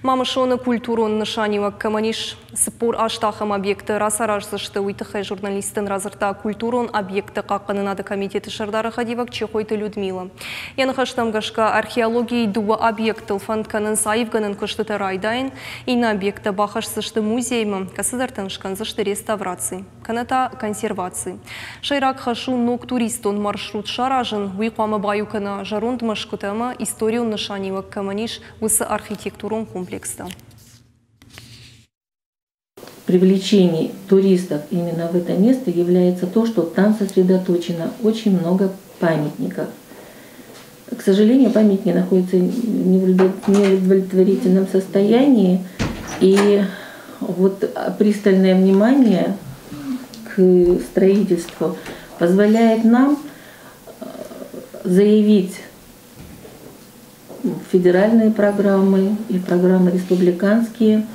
Мамышоны культурон нышанива каманиш спор аштахам объекты расаражзышты уйтыхай журналистын разырта культурон объекты қаққанынады комитеті шардары хадивак Чехойты Людмила. Яны хаштамгашка археологии дуа объекты фантканын сайывганын кыштыты райдайын, ина объекты бахашзышты музеймы, касыдартанышканзышты реставрации, каната консервации. Шайрак хашу ног туристон маршрут шаражын, уйқуамы баюкана жарунд машкутама историю нышанива каманиш высы архитектурон комплекста. Привлечение туристов именно в это место является то, что там сосредоточено очень много памятников. К сожалению, памятники находятся в неудовлетворительном состоянии, и вот пристальное внимание к строительству позволяет нам заявить федеральные программы и программы республиканские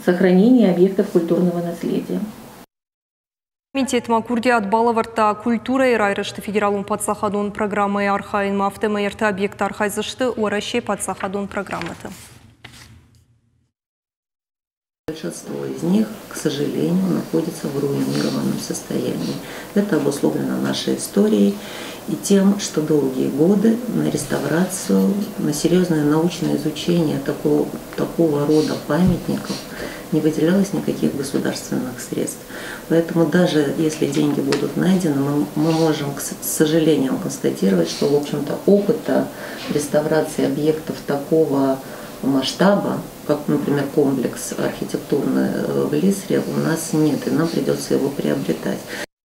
сохранения объектов культурного наследия. Комитет Макурди от Балаварта культура и райрышты федералун подсахадун программы архаин мафтема эрта объект архайзышты уаращей подсахадун программы-то. Большинство из них, к сожалению, находится в руинированном состоянии. Это обусловлено нашей историей и тем, что долгие годы на реставрацию, на серьезное научное изучение такого рода памятников не выделялось никаких государственных средств. Поэтому даже если деньги будут найдены, мы можем, с сожалением, констатировать, что, в общем-то, опыта реставрации объектов такого масштаба, как, например, комплекс архитектурный в Лисре, у нас нет, и нам придется его приобретать.